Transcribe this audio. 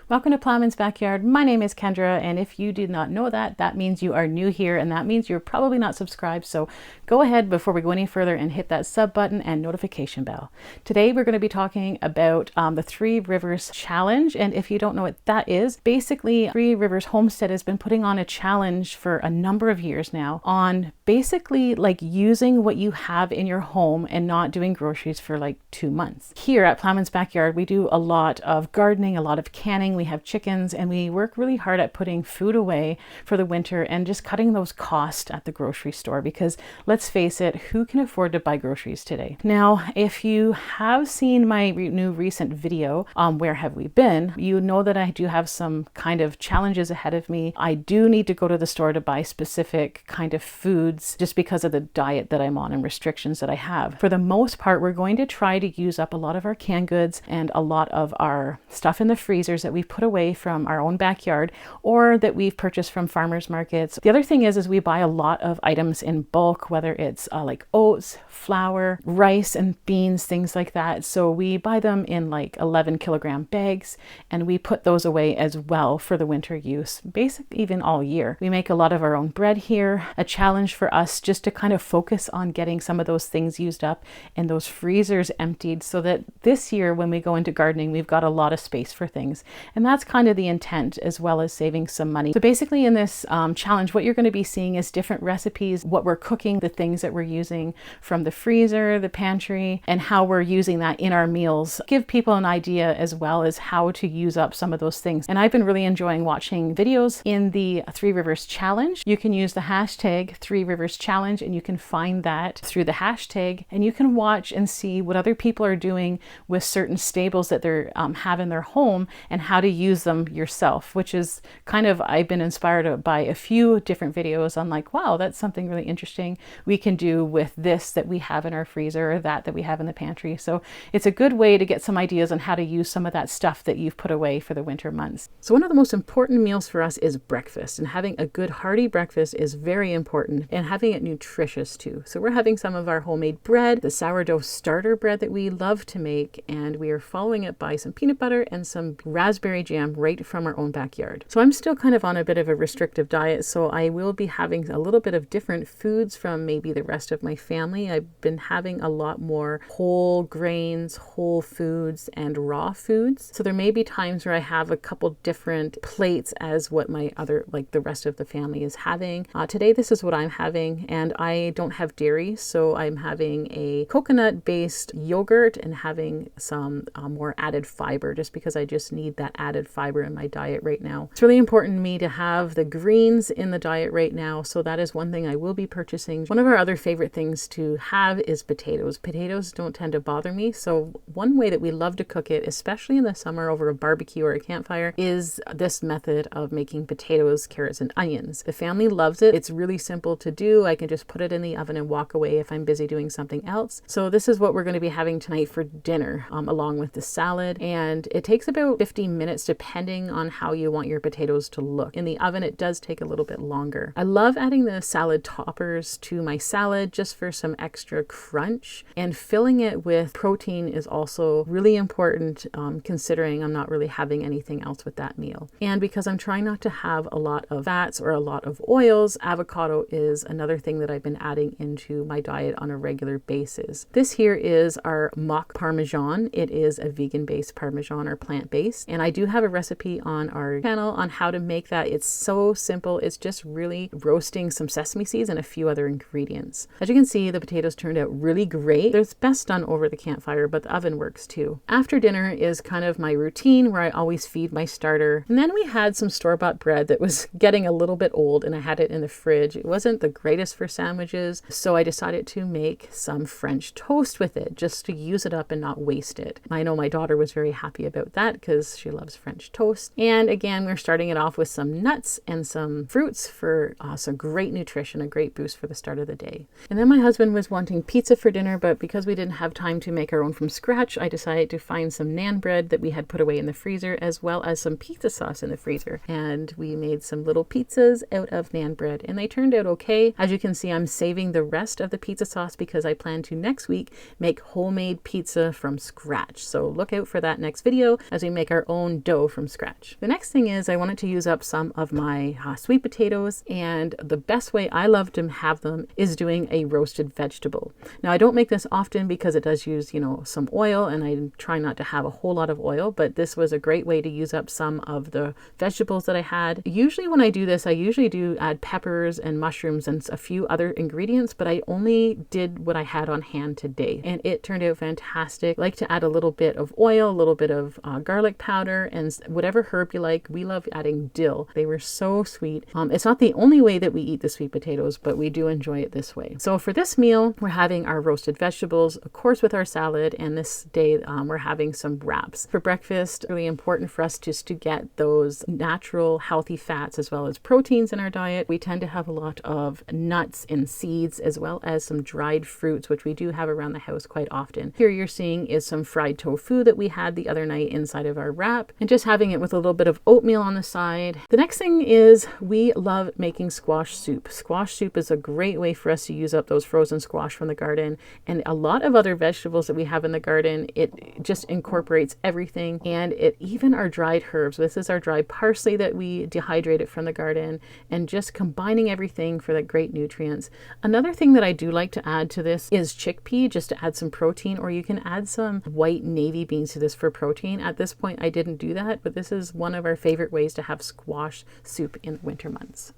Welcome to Plowman's Backyard. My name is Kendra, and if you did not know that, that means you are new here, and that means you're probably not subscribed. So go ahead before we go any further and hit that sub button and notification bell. Today we're going to be talking about the Three Rivers Challenge, and if you don't know what that is, basically Three Rivers Homestead has been putting on a challenge for a number of years now on basically like using what you have in your home and not doing groceries for like 2 months. Here at Plowman's Backyard, we do a lot of gardening, a lot of canning. We have chickens, and we work really hard at putting food away for the winter and just cutting those costs at the grocery store, because let's face it, who can afford to buy groceries today? Now, if you have seen my new recent video on Where Have We Been, you know that I do have some kind of challenges ahead of me. I do need to go to the store to buy specific kind of foods just because of the diet that I'm on and restrictions that I have. For the most part, we're going to try to use up a lot of our canned goods and a lot of our stuff in the freezers that we've put away from our own backyard or that we've purchased from farmers markets. The other thing is we buy a lot of items in bulk, whether it's like oats, flour, rice, and beans, things like that. So we buy them in like 11 kilogram bags, and we put those away as well for the winter use, basically even all year. We make a lot of our own bread here. A challenge for us just to kind of focus on getting some of those things used up and those freezers emptied, so that this year when we go into gardening, we've got a lot of space for things. And that's kind of the intent, as well as saving some money. So basically in this challenge, what you're going to be seeing is different recipes, what we're cooking, the things that we're using from the freezer, the pantry, and how we're using that in our meals. Give people an idea as well as how to use up some of those things. And I've been really enjoying watching videos in the Three Rivers Challenge. You can use the hashtag Three Rivers Challenge, and you can find that through the hashtag, and you can watch and see what other people are doing with certain staples that they have in their home and how to use them yourself, which is kind of, I've been inspired by a few different videos. I'm like, wow, that's something really interesting we can do with this that we have in our freezer, or that we have in the pantry. So it's a good way to get some ideas on how to use some of that stuff that you've put away for the winter months. So one of the most important meals for us is breakfast, and having a good hearty breakfast is very important, and having it nutritious too. So we're having some of our homemade bread, the sourdough starter bread that we love to make, and we are following it by some peanut butter and some raspberry jam right from our own backyard. So I'm still kind of on a bit of a restrictive diet, so I will be having a little bit of different foods from maybe the rest of my family. I've been having a lot more whole grains, whole foods, and raw foods. So there may be times where I have a couple different plates as what my other, like the rest of the family is having. Today, this is what I'm having, and I don't have dairy, so I'm having a coconut-based yogurt and having some more added fiber, just because I just need that added fiber in my diet right now. It's really important to me to have the greens in the diet right now, so that is one thing I will be purchasing. One of our other favorite things to have is potatoes. Potatoes don't tend to bother me, so one way that we love to cook it, especially in the summer over a barbecue or a campfire, is this method of making potatoes, carrots, and onions. The family loves it. It's really simple to do. I can just put it in the oven and walk away if I'm busy doing something else. So this is what we're going to be having tonight for dinner, along with the salad, and it takes about 15 minutes depending on how you want your potatoes to look. In the oven, it does take a little bit longer. I love adding the salad toppers to my salad just for some extra crunch, and filling it with protein is also really important, considering I'm not really having anything else with that meal. And because I'm trying not to have a lot of fats or a lot of oils, avocado is another thing that I've been adding into my diet on a regular basis. This here is our mock Parmesan. It is a vegan-based Parmesan, or plant-based, and I do have a recipe on our channel on how to make that. It's so simple. It's just really roasting some sesame seeds and a few other ingredients. As you can see, the potatoes turned out really great. It's best done over the campfire, but the oven works too. After dinner is kind of my routine where I always feed my starter. And then we had some store-bought bread that was getting a little bit old, and I had it in the fridge. It wasn't the greatest for sandwiches, so I decided to make some French toast with it just to use it up and not waste it. I know my daughter was very happy about that because she loves French toast. And again, we're starting it off with some nuts and some fruits for some great nutrition, a great boost for the start of the day. And then my husband was wanting pizza for dinner, but because we didn't have time to make our own from scratch, I decided to find some naan bread that we had put away in the freezer, as well as some pizza sauce in the freezer. And we made some little pizzas out of naan bread, and they turned out okay. As you can see, I'm saving the rest of the pizza sauce because I plan to next week make homemade pizza from scratch. So look out for that next video as we make our own and dough from scratch. The next thing is I wanted to use up some of my sweet potatoes, and the best way I love to have them is doing a roasted vegetable. Now I don't make this often because it does use, some oil, and I try not to have a whole lot of oil, but this was a great way to use up some of the vegetables that I had. Usually when I do this, I usually do add peppers and mushrooms and a few other ingredients, but I only did what I had on hand today, and it turned out fantastic. I like to add a little bit of oil, a little bit of garlic powder, and whatever herb you like. We love adding dill. They were so sweet. It's not the only way that we eat the sweet potatoes, but we do enjoy it this way. So for this meal, we're having our roasted vegetables, of course, with our salad, and this day we're having some wraps. For breakfast, really important for us just to get those natural, healthy fats as well as proteins in our diet. We tend to have a lot of nuts and seeds as well as some dried fruits, which we do have around the house quite often. Here you're seeing is some fried tofu that we had the other night inside of our wrap, and just having it with a little bit of oatmeal on the side. The next thing is we love making squash soup. Squash soup is a great way for us to use up those frozen squash from the garden, and a lot of other vegetables that we have in the garden. It just incorporates everything, and even our dried herbs. This is our dried parsley that we dehydrated from the garden, and just combining everything for the great nutrients. Another thing that I do like to add to this is chickpea, just to add some protein, or you can add some white navy beans to this for protein. At this point I didn't do that, but this is one of our favorite ways to have squash soup in the winter months.